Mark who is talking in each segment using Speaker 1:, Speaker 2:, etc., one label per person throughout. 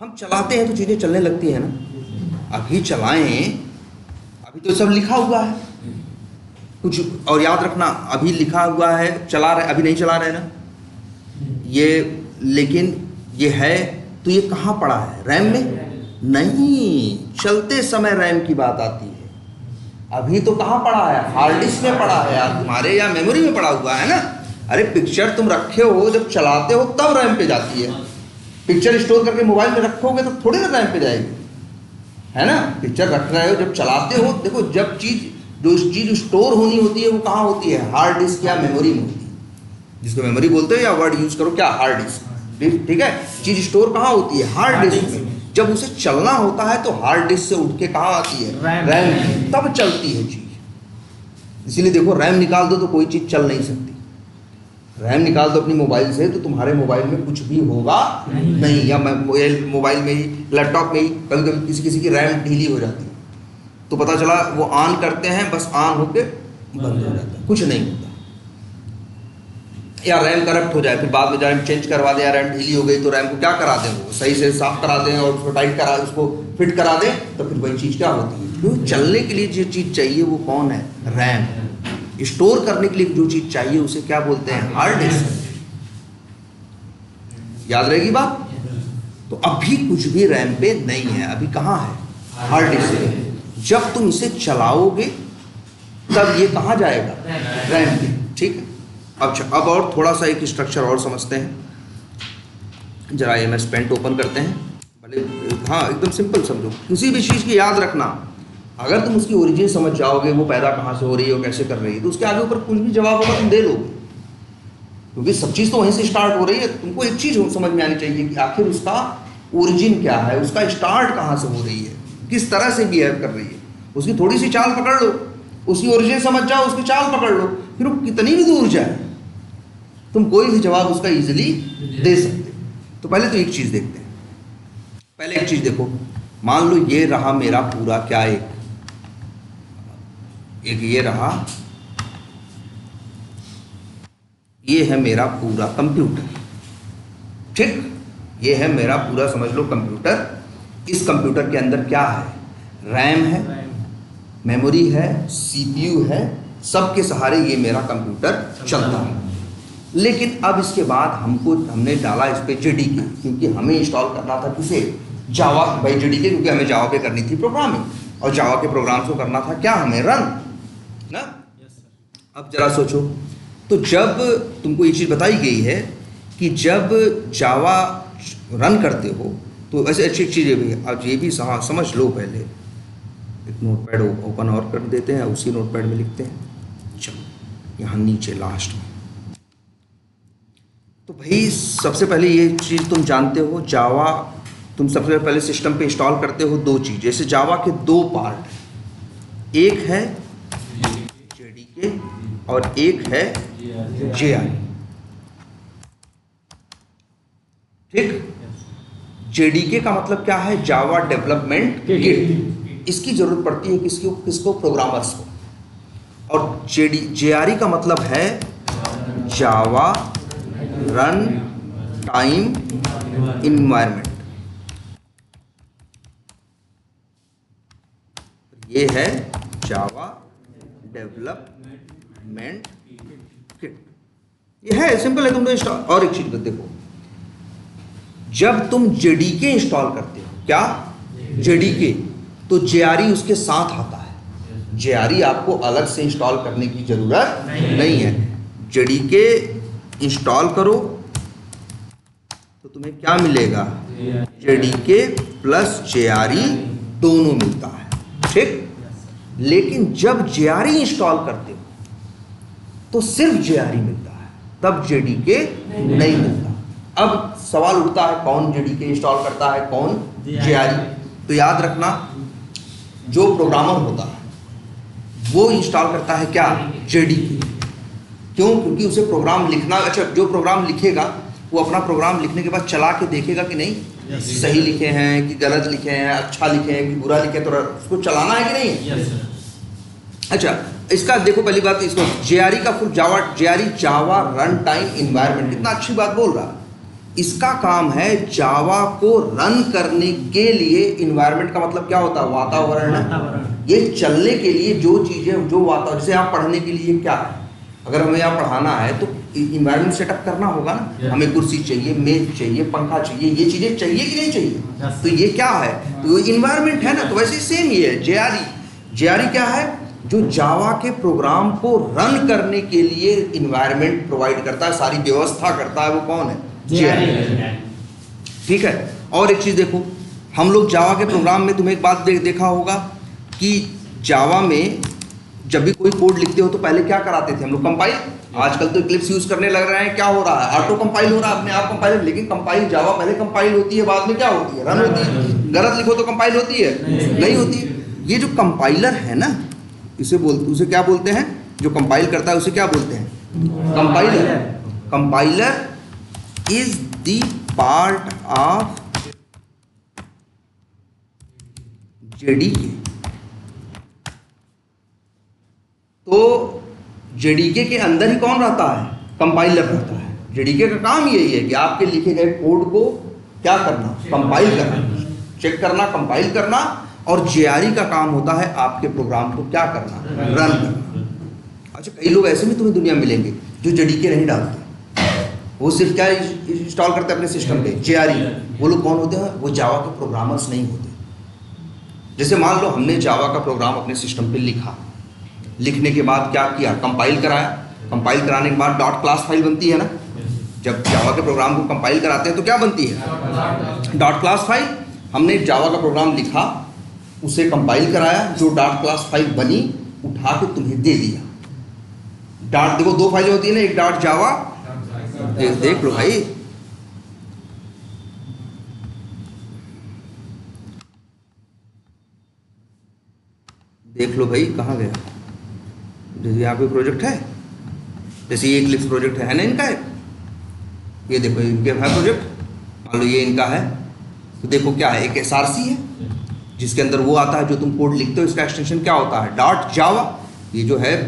Speaker 1: हम चलाते हैं तो चीज़ें चलने लगती हैं ना। अभी चलाएं, अभी तो सब लिखा हुआ है कुछ, और याद रखना अभी लिखा हुआ है, चला रहे, अभी नहीं चला रहे ना ये, लेकिन ये है तो ये कहाँ पड़ा है? रैम में नहीं, चलते समय रैम की बात आती है। अभी तो कहाँ पड़ा है? हार्ड डिस्क में पड़ा है यार तुम्हारे, या मेमोरी में पड़ा हुआ है ना। अरे पिक्चर तुम रखे हो, जब चलाते हो तब रैम पे जाती है। पिक्चर स्टोर करके मोबाइल में रखोगे तो थोड़ी ना रैम पे जाएगी, है ना। पिक्चर रख रहे हो, जब चलाते हो, देखो जब जो चीज़ स्टोर होनी होती है वो कहाँ होती है? हार्ड डिस्क या मेमोरी में होती है। जिसको मेमोरी बोलते हो या वर्ड यूज करो, क्या? हार्ड डिस्क, ठीक है। चीज़ स्टोर कहाँ होती है? हार्ड डिस्क में। जब उसे चलना होता है तो हार्ड डिस्क से उठ के कहाँ आती है? रैम, तब चलती है चीज़। इसीलिए देखो रैम निकाल दो तो कोई चीज़ चल नहीं सकती। रैम निकाल दो अपनी मोबाइल से तो तुम्हारे मोबाइल में कुछ भी होगा नहीं, या मोबाइल में ही, लैपटॉप में ही कभी कभी किसी की रैम ढीली हो जाती है तो पता चला वो ऑन करते हैं, बस ऑन होके बंद हो जाता है, कुछ नहीं होता। या रैम करप्ट हो जाए, फिर बाद में रैम चेंज करवा दें, या रैम ढीली हो गई तो रैम को क्या करा दें, वो सही से साफ करा दें और उसको टाइट करा, उसको फिट करा दें, तो फिर वही चीज़ क्या होती है? क्योंकि चलने के लिए जो चीज़ चाहिए वो कौन है? रैम। स्टोर करने के लिए जो चीज़ चाहिए उसे क्या बोलते हैं? Hard disk. याद रहेगी बात। तो अभी कुछ भी रैम पे नहीं है, अभी कहाँ है? हार्ड डिस्क पे। जब तुम इसे चलाओगे तब ये कहाँ जाएगा? रैम पे, ठीक है। अब और थोड़ा सा एक स्ट्रक्चर और समझते हैं। जरा MS पेंट ओपन करते हैं, भले हाँ एकदम सिंपल समझो। किसी भी चीज़ की याद रखना, अगर तुम उसकी ओरिजिन समझ जाओगे, वो पैदा कहाँ से हो रही है और कैसे कर रही है, तो उसके आगे ऊपर कुछ भी जवाब होगा तुम दे लोगे, क्योंकि सब चीज़ तो वहीं से स्टार्ट हो रही है। तुमको एक चीज़ समझ में आनी चाहिए कि आखिर उसका ओरिजिन क्या है, उसका स्टार्ट कहाँ से हो रही है, किस तरह से बिहेव कर रही है। उसकी थोड़ी सी चाल पकड़ लो, उसकी ओरिजिन समझ जाओ, उसकी चाल पकड़ लो, फिर वो कितनी भी दूर जाए तुम कोई भी जवाब उसका इजीली दे सकते। तो पहले तो एक चीज़ देखते हैं। पहले एक चीज़ देखो, मान लो ये रहा मेरा पूरा क्या, एक ये रहा, ये है मेरा पूरा कंप्यूटर, ठीक। ये है मेरा पूरा, समझ लो, कंप्यूटर। इस कंप्यूटर के अंदर क्या है? रैम है, मेमोरी है, CPU है, सबके सहारे ये मेरा कंप्यूटर चलता है। लेकिन अब इसके बाद हमने डाला इस पे JDK, क्योंकि हमें इंस्टॉल करना था किसे? जावा बाई JDK, क्योंकि हमें जावा पे करनी थी प्रोग्रामिंग, और जावा के प्रोग्राम्स को करना था क्या? हमें रन ना। अब जरा सोचो, तो जब तुमको ये चीज़ बताई गई है कि जब जावा रन करते हो तो ऐसे अच्छी चीज़ें भी, अब ये भी समझ लो। पहले एक नोटपैड ओपन और कर देते हैं, उसी नोटपैड में लिखते हैं। चलो यहाँ नीचे लास्ट में, तो भाई सबसे पहले ये चीज़ तुम जानते हो, जावा तुम सबसे पहले सिस्टम पे इंस्टॉल करते हो दो चीज़। जैसे जावा के दो पार्ट हैं, एक है JDK और एक है JRE, ठीक। JDK का मतलब क्या है? Java development kit. इसकी जरूरत पड़ती है किसको? प्रोग्रामर्स को। और JRE का मतलब है जावा रन टाइम इन्वायरमेंट। ये है जावा डेवलपमेंट किट। ये है सिंपल है, तुमने इंस्टॉल। और एक चीज देखो, जब तुम JDK इंस्टॉल करते हो, क्या JDK, तो JRE उसके साथ आता है। JRE आपको अलग से इंस्टॉल करने की जरूरत नहीं है। JDK इंस्टॉल करो तो तुम्हें क्या मिलेगा? JDK प्लस JRE दोनों मिलता है, ठीक। लेकिन जब JRE इंस्टॉल करते हो तो सिर्फ JRE मिलता है, तब JDK नहीं मिलता। अब सवाल उठता है, कौन JDK इंस्टॉल करता है, कौन JRE? तो याद रखना, जो प्रोग्रामर होता है वो इंस्टॉल करता है क्या? JDK। क्यों? क्योंकि उसे प्रोग्राम लिखना, अच्छा जो प्रोग्राम लिखेगा वो अपना प्रोग्राम लिखने के बाद चला के देखेगा कि नहीं सही लिखे हैं कि गलत लिखे हैं, अच्छा लिखे हैं कि बुरा लिखे, तो उसको चलाना है कि नहीं। अच्छा इसका देखो, पहली बात इसको JRE का फुल JRE जावा रन टाइम इन्वायरमेंट, इतना अच्छी बात बोल रहा है। इसका काम है जावा को रन करने के लिए। इन्वायरमेंट का मतलब क्या होता है? वातावरण है। ये चलने के लिए जो चीजें, जो वातावरण, जैसे आप पढ़ने के लिए क्या है, अगर हमें यहाँ पढ़ाना है तो इन्वायरमेंट सेटअप करना होगा ना। हमें कुर्सी चाहिए, मेज चाहिए, पंखा चाहिए, ये चीजें चाहिए कि नहीं चाहिए? तो ये क्या है? तो ये इन्वायरमेंट है ना। तो वैसे सेम ही है जेआरई। जेआरई क्या है? जो जावा के प्रोग्राम को रन करने के लिए इन्वायरमेंट प्रोवाइड करता है, सारी व्यवस्था करता है, वो कौन है? जेआरई। ठीक है। और एक चीज देखो, हम लोग जावा के प्रोग्राम में, तुम्हें एक बात देखा होगा कि जावा में जब भी कोई कोड लिखते हो तो पहले क्या कराते थे हम लोग? कंपाइल। आजकल तो इक्लिप्स यूज करने लग रहे हैं, क्या हो रहा है? ऑटो कंपाइल हो रहा है, अपने आप कंपाइल। लेकिन कंपाइल जावा पहले कंपाइल होती है, बाद में क्या होती है? रन होती है। गलत लिखो तो कंपाइल होती है? नहीं होती। ये जो कंपाइलर है ना, उसे क्या बोलते हैं? जो कंपाइल करता है उसे क्या बोलते हैं? Compiler. Compiler is the part of JDK. तो जेडीके के अंदर ही कौन रहता है? कंपाइलर रहता है। जेडीके का काम यही है कि आपके लिखे गए कोड को क्या करना? कंपाइल करना, चेक करना, कंपाइल करना। और जेआरई का काम होता है आपके प्रोग्राम को क्या करना? रन करना। अच्छा, कई लोग ऐसे भी तुम्हें दुनिया में मिलेंगे जो जेडीके नहीं डालते, वो सिर्फ क्या इंस्टॉल करते हैं अपने सिस्टम पे? जेआरई। वो लोग कौन होते हैं? वो जावा के प्रोग्रामर्स नहीं होते। जैसे मान लो हमने जावा का प्रोग्राम अपने सिस्टम पे लिखा, लिखने के बाद क्या किया? कंपाइल कराया। कंपाइल कराने के बाद डॉट क्लास फाइल बनती है ना। जब जावा के प्रोग्राम को कंपाइल कराते हैं तो क्या बनती है? Dot class file. हमने जावा का प्रोग्राम लिखा, उसे कंपाइल कराया, जो डॉट क्लास फाइल बनी उठा के तुम्हें दे दिया। डॉट, देखो दो फाइलें होती है ना, एक डॉट जावा, देख लो भाई, देख लो भाई, कहाँ गया? जैसे यहाँ पे प्रोजेक्ट है, जैसे ये क्लिप्स प्रोजेक्ट है ना इनका, ये देखो इनके है प्रोजेक्ट, मान लो ये इनका है। तो देखो क्या है, एक एसआरसी है जिसके अंदर वो आता है जो तुम कोड लिखते हो, इसका एक्सटेंशन क्या होता है? डॉट जावा। ये जो है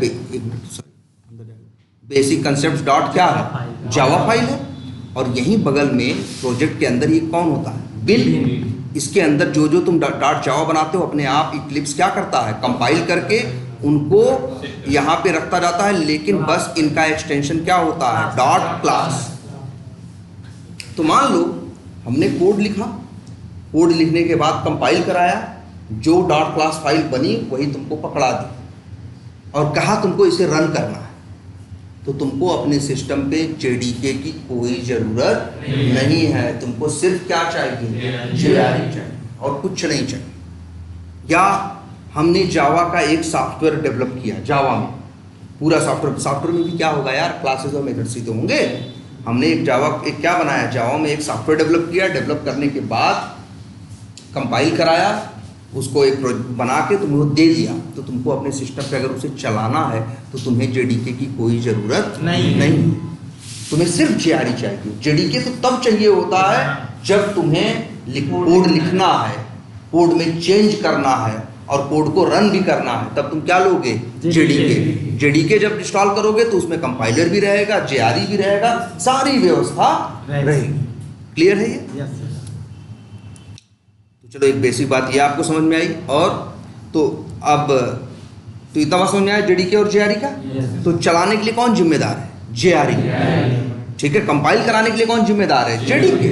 Speaker 1: बेसिक कंसेप्ट डॉट क्या है? जावा फाइल है। और यहीं बगल में प्रोजेक्ट के अंदर ये कौन होता है? बिल। इसके अंदर जो जो तुम डॉट जावा बनाते हो, अपने आप इक्लिप्स क्या करता है? कंपाइल करके उनको यहाँ पे रखता जाता है। लेकिन बस इनका एक्सटेंशन क्या होता है? Dot class. तो मान लो हमने कोड लिखा, कोड लिखने के बाद कंपाइल कराया, जो डॉट क्लास फाइल बनी वही तुमको पकड़ा दी और कहा तुमको इसे रन करना है। तो तुमको अपने सिस्टम पे जेडीके की कोई जरूरत नहीं है। तुमको सिर्फ क्या चाहिए? जेआरई चाहिए और कुछ नहीं चाहिए। या हमने जावा का एक सॉफ्टवेयर डेवलप किया, जावा में पूरा सॉफ्टवेयर में भी क्या होगा यार? क्लासेस और मेथड्स ही तो होंगे। हमने एक क्या बनाया? जावा में एक सॉफ्टवेयर डेवलप किया। डेवलप करने के बाद कंपाइल कराया, उसको एक बना के तुम्हें वो दे दिया। तो तुमको अपने सिस्टम पे अगर उसे चलाना है तो तुम्हें जेडीके की कोई ज़रूरत नहीं। तुम्हें सिर्फ जेआरई चाहिए। जेडीके तो तब चाहिए होता है जब तुम्हें कोड लिखना है, कोड में चेंज करना है और कोड को रन भी करना है, तब तुम क्या लोगे? जेडीके। जेडीके जब इंस्टॉल करोगे तो उसमें कंपाइलर भी रहेगा, जेआरई भी रहेगा, सारी व्यवस्था रहेगी। क्लियर है ये? चलो, एक बेसिक बात ये आपको समझ में आई। और तो अब तो इतना बात समझ में आया जेडीके और जेआरई का। तो चलाने के लिए कौन जिम्मेदार है? जेआरई। ठीक है। कंपाइल कराने के लिए कौन जिम्मेदार है? जेडीके।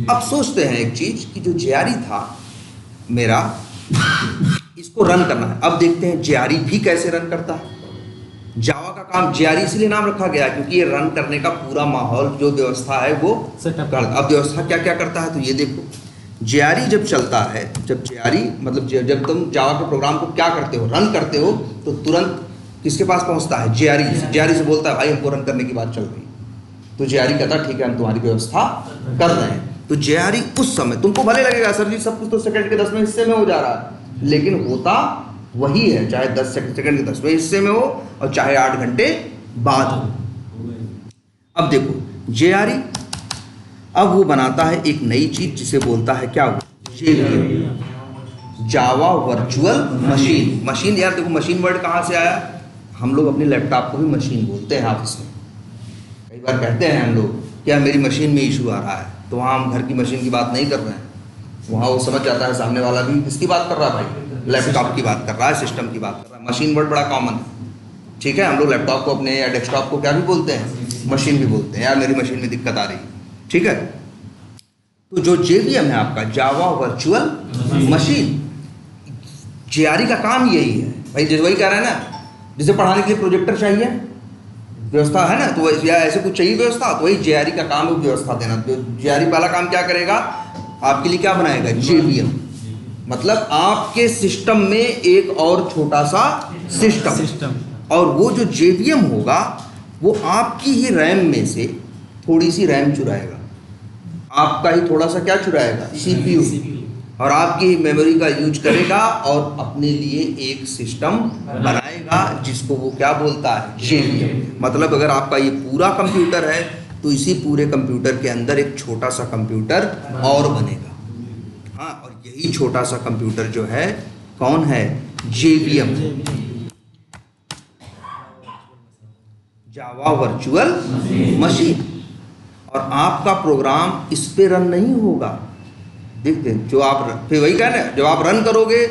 Speaker 1: अब सोचते हैं एक चीज कि जो जेआरई था मेरा, इसको रन करना है। अब देखते हैं जेआरई भी कैसे रन करता है। जावा का काम जेआरई इसलिए नाम रखा गया क्योंकि ये रन करने का पूरा माहौल, जो व्यवस्था है वो करता। अब व्यवस्था क्या क्या करता है? तो ये देखो, जेआरई जब चलता है, जब जेआरई मतलब जब तुम जावा के प्रोग्राम को क्या करते हो? रन करते हो, तो तुरंत किसके पास पहुंचता है? जेआरई से। जेआरई से बोलता है भाई हमको रन करने की बात चल रही है। तो जेआरई कहता है ठीक है, हम तुम्हारी व्यवस्था कर रहे हैं। तो जेआरई उस समय, तुमको भले लगेगा सर जी सब कुछ तो सेकंड के 10वें हिस्से में हो जा रहा है, लेकिन होता वही है, चाहे 10 सेकंड के 10वें हिस्से में हो और चाहे 8 घंटे बाद हो। अब देखो जेआरई अब वो बनाता है एक नई चीज जिसे बोलता है क्या? Java virtual machine. मशीन यार देखो, मशीन वर्ड कहाँ से आया? हम लोग अपने लैपटॉप को भी मशीन बोलते हैं ऑफिस में। कई बार कहते हैं हम लोग क्या मेरी मशीन में इशू आ रहा है, तो वहाँ हम घर की मशीन की बात नहीं कर रहे हैं, वहाँ वो समझ जाता है सामने वाला भी किसकी बात कर रहा है भाई, लैपटॉप की बात कर रहा है, सिस्टम की बात कर रहा है। मशीन वर्ड बड़ा कॉमन है, ठीक है। हम लोग लैपटॉप को अपने या डेस्कटॉप को क्या भी बोलते हैं, मशीन भी बोलते हैं। यार मेरी मशीन में दिक्कत आ रही है, ठीक है। तो जो JVM है आपका, जावा वर्चुअल मशीन, JRE का काम यही है भाई। जैसे वही कह रहे हैं ना, जैसे पढ़ाने के लिए प्रोजेक्टर चाहिए, व्यवस्था है ना, तो या ऐसे कुछ चाहिए व्यवस्था, तो वही JRE का काम है व्यवस्था देना। तो JRE पहला काम क्या करेगा, आपके लिए क्या बनाएगा, JVM, मतलब आपके सिस्टम में एक और छोटा सा सिस्टम, और वो जो JVM होगा वो आपकी ही रैम में से थोड़ी सी रैम चुराएगा, आपका ही थोड़ा सा क्या चुराएगा, CPU, और आपकी मेमोरी का यूज करेगा और अपने लिए एक सिस्टम बनाएगा जिसको वो क्या बोलता है, JVM। मतलब अगर आपका ये पूरा कंप्यूटर है तो इसी पूरे कंप्यूटर के अंदर एक छोटा सा कंप्यूटर और बनेगा। हाँ, और यही छोटा सा कंप्यूटर जो है कौन है, JVM, जावा वर्चुअल मशीन। और आपका प्रोग्राम इस पे रन नहीं होगा। देखते जो आप फिर वही कहना, जब आप रन करोगे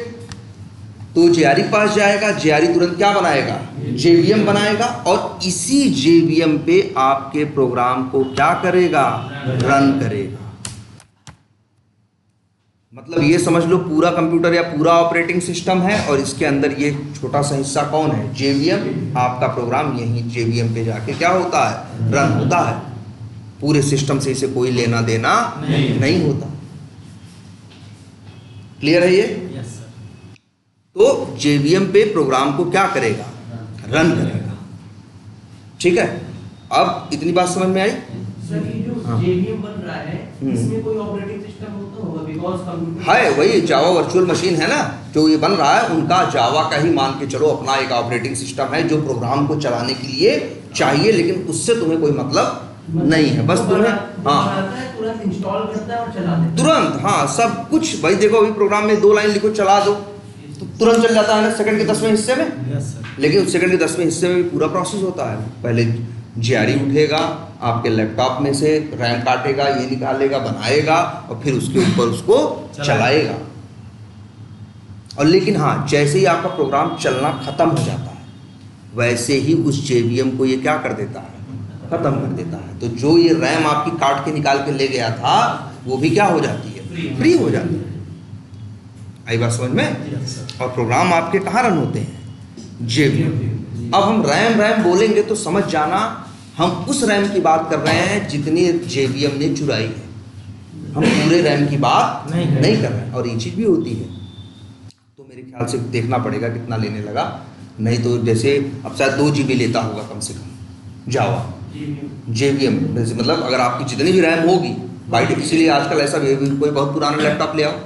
Speaker 1: तो JRE के पास जाएगा, JRE तुरंत क्या बनाएगा, JVM बनाएगा, और इसी JVM पे आपके प्रोग्राम को क्या करेगा, रन करेगा। मतलब ये समझ लो पूरा कंप्यूटर या पूरा ऑपरेटिंग सिस्टम है, और इसके अंदर ये छोटा सा हिस्सा कौन है, JVM। आपका प्रोग्राम यही JVM पे जाके क्या होता है, रन होता है। पूरे सिस्टम से इसे कोई लेना देना नहीं होता। क्लियर है ये?
Speaker 2: Yes sir.
Speaker 1: तो JVM पे प्रोग्राम को क्या करेगा, रन करेगा, ठीक है। अब इतनी बात समझ में आई?
Speaker 3: सर ये जो JVM बन रहा है इसमें कोई ऑपरेटिंग सिस्टम होता होगा, बिकॉज़ कंप्यूटर
Speaker 1: है वही जावा वर्चुअल मशीन है ना, जो ये बन रहा है उनका जावा का ही मान के चलो अपना एक ऑपरेटिंग सिस्टम है जो प्रोग्राम को चलाने के लिए चाहिए, लेकिन उससे तुम्हें कोई मतलब नहीं है। बस तुम्हें
Speaker 3: तुरंत इंस्टॉल करता है और चला देता है
Speaker 1: तुरंत, हाँ सब कुछ। भाई देखो अभी प्रोग्राम में 2 लाइन लिखो, चला दो तो तुरंत चल जाता है ना, सेकंड के 10वें हिस्से में।
Speaker 2: Yes sir.
Speaker 1: लेकिन उस सेकंड के 10वें हिस्से में भी पूरा प्रोसेस होता है। पहले JRE उठेगा, आपके लैपटॉप में से रैम काटेगा, ये निकालेगा, बनाएगा, और फिर उसके ऊपर उसको चलाएगा। और लेकिन हाँ, जैसे ही आपका प्रोग्राम चलना खत्म हो जाता है वैसे ही उस JVM को ये क्या कर देता है, खत्म कर देता है। तो जो ये रैम आपकी काट के निकाल के ले गया था वो भी क्या हो जाती है, फ्री हो जाती है। आई बात समझ में? और प्रोग्राम आपके कहाँ रन होते हैं, JVM। अब हम रैम बोलेंगे तो समझ जाना हम उस रैम की बात कर रहे हैं जितनी JVM ने चुराई है, हम पूरे रैम की बात नहीं कर रहे हैं। और ये चीज़ भी होती है, तो मेरे ख्याल से देखना पड़ेगा कितना लेने लगा, नहीं तो जैसे अब शायद 2 GB लेता होगा कम से कम जावा JVM। मतलब अगर आपकी जितनी भी रैम होगी बाइट, इसीलिए आजकल ऐसा भी कोई बहुत पुराना लैपटॉप ले आओ,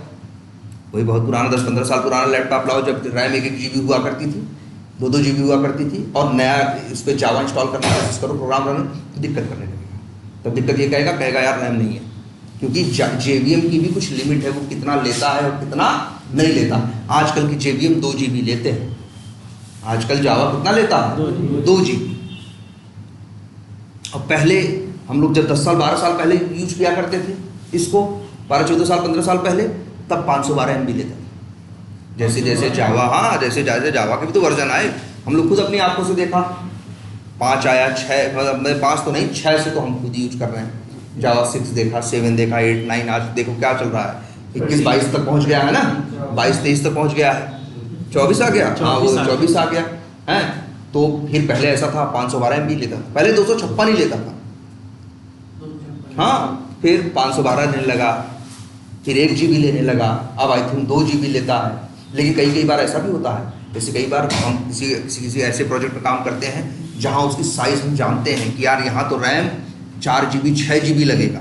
Speaker 1: कोई बहुत पुराना 10-15 साल पुराना लैपटॉप लाओ, जब रैम 1-1 GB हुआ करती थी, 2-2 GB हुआ करती थी, और नया इस पर जावा इंस्टॉल करना कोशिश करो, प्रोग्राम रन, तो दिक्कत करने लगेगा। तब दिक्कत ये कहेगा यार रैम नहीं है, क्योंकि JVM की भी कुछ लिमिट है, वो कितना लेता है और कितना नहीं लेता। आजकल की JVM 2 GB लेते हैं, आजकल जावा कितना लेता है, 2 GB। और पहले हम लोग जब 10 साल 12 साल पहले यूज किया करते थे इसको, 12-14 साल 15 साल पहले, तब 512 MB लेता था। जैसे जैसे जावा, हाँ जैसे जैसे जावा के भी तो वर्जन आए, हम लोग खुद अपनी आंखों से देखा, 5 आया, 6, मतलब 5 तो नहीं 6 से तो हम खुद यूज कर रहे हैं। जावा 6 देखा, 7 देखा, 8, 9, आज देखो क्या चल रहा है, 21-22 तक पहुंच गया है ना, 22-23 तक पहुंच गया है, 24 आ गया, हाँ वो 24 आ गया है। तो फिर पहले ऐसा था 512 MB लेता था, पहले 256 ही लेता था, हाँ फिर 512 लेने लगा, फिर 1 GB लेने लगा, अब आई थिंक 2 GB लेता है। लेकिन कई बार ऐसा भी होता है, जैसे कई बार हम किसी ऐसे प्रोजेक्ट पर काम करते हैं जहाँ उसकी साइज़ हम जानते हैं कि यार यहाँ तो रैम 4 GB 6 GB लगेगा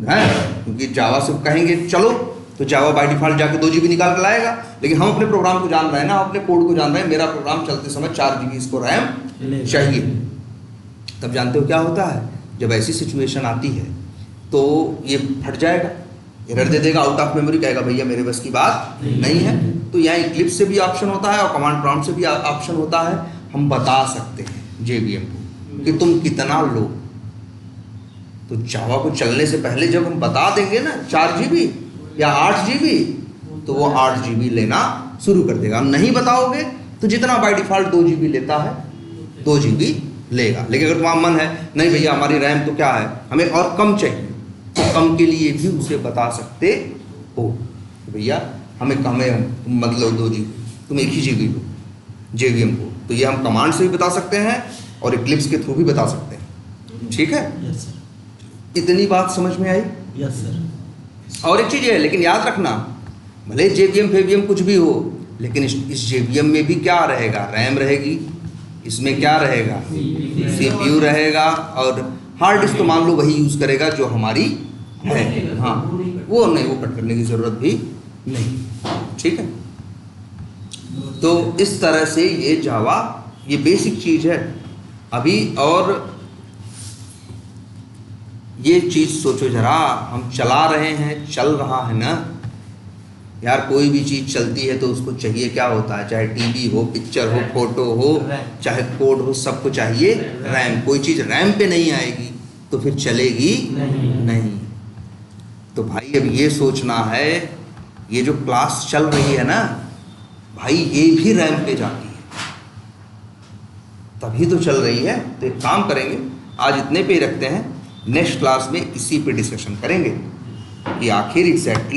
Speaker 1: है, क्योंकि जावा से कहेंगे चलो तो जावा बाय डिफ़ॉल्ट जाके 2 GB निकाल कर लाएगा, लेकिन हम अपने प्रोग्राम को जान रहे हैं ना, अपने कोड को जान रहे हैं, मेरा प्रोग्राम चलते समय 4 GB इसको रैम चाहिए। तब जानते हो क्या होता है, जब ऐसी सिचुएशन आती है तो ये फट जाएगा, एरर दे देगा, आउट ऑफ मेमोरी, कहेगा भैया मेरे बस की बात नहीं है। तो यहाँ इक्लिप्स से भी ऑप्शन होता है और कमांड प्रॉम्प्ट से भी ऑप्शन होता है, हम बता सकते हैं JVM को कि तुम कितना लो, तो जावा को चलने से पहले जब हम बता देंगे ना 4 GB या 8 GB, तो वो 8 GB लेना शुरू कर देगा। नहीं बताओगे तो जितना बाय डिफ़ॉल्ट 2 GB लेता है 2 GB लेगा। लेकिन अगर तुम्हारा मन है नहीं भैया हमारी रैम तो क्या है, हमें और कम चाहिए, तो कम के लिए भी उसे बता सकते हो भैया हमें मतलब 2 GB, तुम 1 ही GB लो JVM को। तो ये हम कमांड से भी बता सकते हैं और इक्लिप्स के थ्रू भी बता सकते हैं। ठीक है,
Speaker 2: यस सर।
Speaker 1: इतनी बात समझ में आई?
Speaker 2: Yes sir.
Speaker 1: और एक चीज़ है, लेकिन याद रखना भले JVM फेवीएम कुछ भी हो, लेकिन इस JVM में भी क्या रहेगा, रैम रहेगी, इसमें क्या रहेगा, CPU रहेगा, और हार्ड डिस्क तो मान लो वही यूज़ करेगा जो हमारी है। हाँ वो नहीं, वो कट करने की ज़रूरत भी नहीं। ठीक है, तो इस तरह से ये जावा ये बेसिक चीज़ है अभी। और ये चीज़ सोचो जरा, हम चला रहे हैं, चल रहा है ना यार, कोई भी चीज़ चलती है तो उसको चाहिए क्या होता है, चाहे टीवी हो, पिक्चर हो, फोटो हो, चाहे कोड हो, सबको चाहिए रैम। कोई चीज़ रैम पे नहीं आएगी तो फिर चलेगी नहीं। तो भाई अब ये सोचना है, ये जो क्लास चल रही है ना भाई, ये भी रैम पे जाती है तभी तो चल रही है। तो एक काम करेंगे, आज इतने पे ही रखते हैं, नेक्स्ट क्लास में इसी पे डिस्कशन करेंगे कि आखिर एग्जैक्टली